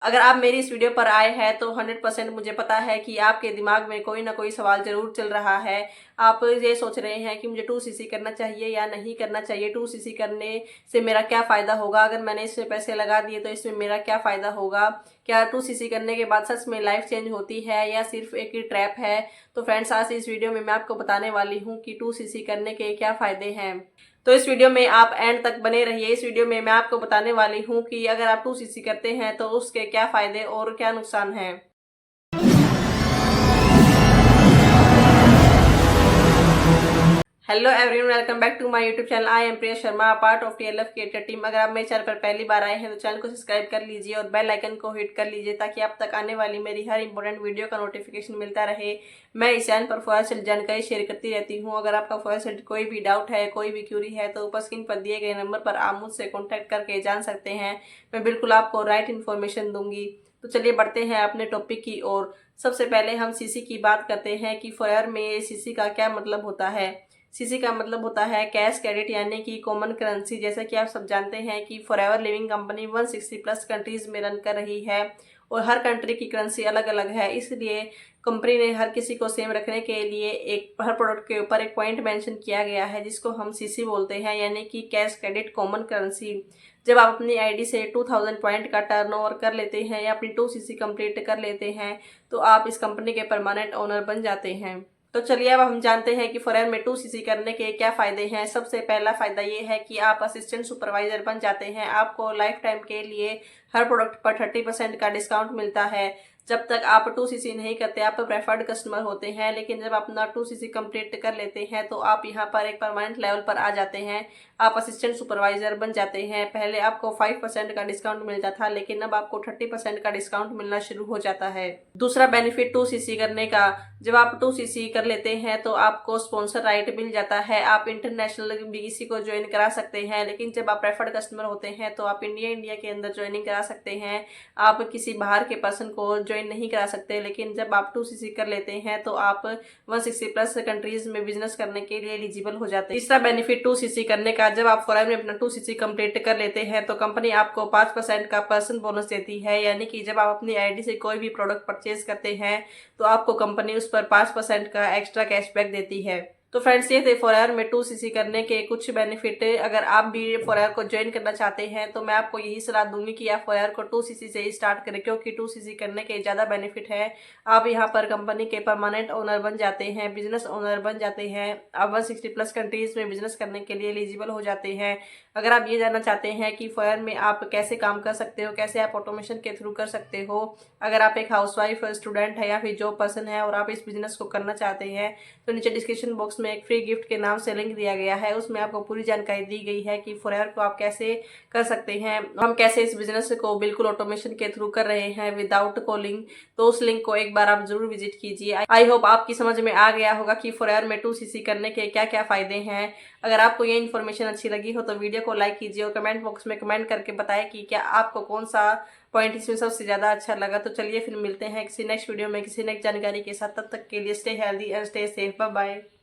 अगर आप मेरी इस वीडियो पर आए हैं तो 100% मुझे पता है कि आपके दिमाग में कोई ना कोई सवाल ज़रूर चल रहा है। आप ये सोच रहे हैं कि मुझे 2cc करना चाहिए या नहीं करना चाहिए, 2cc करने से मेरा क्या फ़ायदा होगा, अगर मैंने इसमें पैसे लगा दिए तो इसमें मेरा क्या फ़ायदा होगा, क्या 2cc करने के बाद सच में लाइफ चेंज होती है या सिर्फ एक ही ट्रैप है। तो फ्रेंड्स, आज इस वीडियो में मैं आपको बताने वाली हूँ कि 2cc करने के क्या फ़ायदे हैं। तो इस वीडियो में आप एंड तक बने रहिए। इस वीडियो में मैं आपको बताने वाली हूँ कि अगर आप 2cc करते हैं तो उसके क्या फ़ायदे और क्या नुकसान हैं। Hello everyone, welcome back to my YouTube channel. I am Priya Sharma, part of TLF creator team. अगर आप मेरे चैनल पर पहली बार आए हैं तो चैनल को सब्सक्राइब कर लीजिए और बेल आइकन को हिट कर लीजिए ताकि आप तक आने वाली मेरी हर इंपॉर्टेंट वीडियो का नोटिफिकेशन मिलता रहे। मैं इस चैनल पर फॉरेस्ट से जानकारी शेयर करती रहती हूँ। अगर आपका फॉरेस्ट से कोई भी डाउट है, कोई भी क्यूरी है तो ऊपर स्क्रीन पर दिए गए नंबर पर आप मुझसे कॉन्टैक्ट करके जान सकते हैं। मैं बिल्कुल आपको राइट इन्फॉर्मेशन दूंगी। तो चलिए बढ़ते हैं अपने टॉपिक की ओर। सबसे पहले हम सीसी की बात करते हैं कि फॉयर में सीसी का क्या मतलब होता है। सीसी का मतलब होता है कैश क्रेडिट, यानी कि कॉमन करेंसी। जैसा कि आप सब जानते हैं कि forever living company 160 plus countries में रन कर रही है और हर कंट्री की करेंसी अलग अलग है। इसलिए कंपनी ने हर किसी को सेम रखने के लिए एक हर प्रोडक्ट के ऊपर एक पॉइंट मेंशन किया गया है जिसको हम सीसी बोलते हैं, यानी कि कैश क्रेडिट कॉमन करेंसी। जब आप अपनी आईडी से 2000 पॉइंट का टर्नओवर कर लेते हैं या अपनी 2cc कंप्लीट कर लेते हैं तो आप इस कंपनी के परमानेंट ओनर बन जाते हैं। तो चलिए अब हम जानते हैं कि फॉरेन में 2cc करने के क्या फ़ायदे हैं। सबसे पहला फ़ायदा ये है कि आप असिस्टेंट सुपरवाइज़र बन जाते हैं। आपको लाइफ टाइम के लिए हर प्रोडक्ट पर 30% का डिस्काउंट मिलता है। जब तक आप 2cc नहीं करते आप प्रेफर्ड कस्टमर होते हैं, लेकिन जब आप अपना 2cc कंप्लीट कर लेते हैं तो आप यहाँ पर एक परमानेंट लेवल पर आ जाते हैं। आप असिस्टेंट सुपरवाइज़र बन जाते हैं। पहले आपको 5% का डिस्काउंट मिलता था, लेकिन अब आपको 30% का डिस्काउंट मिलना शुरू हो जाता है। दूसरा बेनिफिट 2cc करने का, जब आप 2cc कर लेते हैं तो आपको स्पॉन्सर राइट मिल जाता है। आप इंटरनेशनल बीईसी को ज्वाइन करा सकते हैं, लेकिन जब आप प्रेफर्ड कस्टमर होते हैं तो आप इंडिया के अंदर ज्वाइनिंग करा सकते हैं। आप किसी बाहर के पर्सन को ज्वाइन नहीं करा सकते। लेकिन जब आप 2cc कर लेते हैं तो आप 160 प्लस कंट्रीज में बिजनेस करने के लिए एलिजिबल हो जाते हैं। तीसरा बेनिफिट 2cc करने का, जब आप फॉरेन में अपना 2cc कंप्लीट कर लेते हैं तो कंपनी आपको 5% का पर्सन बोनस देती है, यानी कि जब आप अपनी आईडी से कोई भी प्रोडक्ट परचेज करते हैं तो आपको कंपनी उस पर 5% का एक्स्ट्रा कैशबैक देती है। तो फ्रेंड्स, ये थे फॉरएवर में 2cc करने के कुछ बेनिफिट। अगर आप भी फॉरएवर को ज्वाइन करना चाहते हैं तो मैं आपको यही सलाह दूंगी कि आप फॉरएवर को 2cc से ही स्टार्ट करें, क्योंकि 2cc करने के ज़्यादा बेनिफिट है। आप यहाँ पर कंपनी के परमानेंट ओनर बन जाते हैं, बिजनेस ओनर बन जाते हैं। आप 160 प्लस कंट्रीज में बिजनेस करने के लिए एलिजिबल हो जाते हैं। अगर आप ये जानना चाहते हैं कि फॉरएवर में आप कैसे काम कर सकते हो, कैसे आप ऑटोमेशन के थ्रू कर सकते हो, अगर आप एक हाउसवाइफ, स्टूडेंट है या फिर जॉब पर्सन है और आप इस बिजनेस को करना चाहते हैं तो नीचे डिस्क्रिप्शन बॉक्स में एक फ्री गिफ्ट के नाम से लिंक दिया गया है। उसमें आपको पूरी जानकारी दी गई है कि फॉरएवर को आप कैसे कर सकते हैं, हम कैसे इस बिजनेस को बिल्कुल ऑटोमेशन के थ्रू कर रहे हैं विदाउट कॉलिंग। तो उस लिंक को एक बार आप जरूर विजिट कीजिए। आई होप आपकी समझ में आ गया होगा कि फॉरएवर में 2cc करने के क्या क्या फायदे हैं। अगर आपको ये इन्फॉर्मेशन अच्छी लगी हो तो वीडियो को लाइक कीजिए और कमेंट बॉक्स में कमेंट करके बताएं कि क्या आपको कौन सा पॉइंट इसमें सबसे ज़्यादा अच्छा लगा। तो चलिए फिर मिलते हैं किसी नेक्स्ट वीडियो में किसी नेक्स्ट जानकारी के साथ। तब तक के लिए stay healthy and stay safe. Bye bye.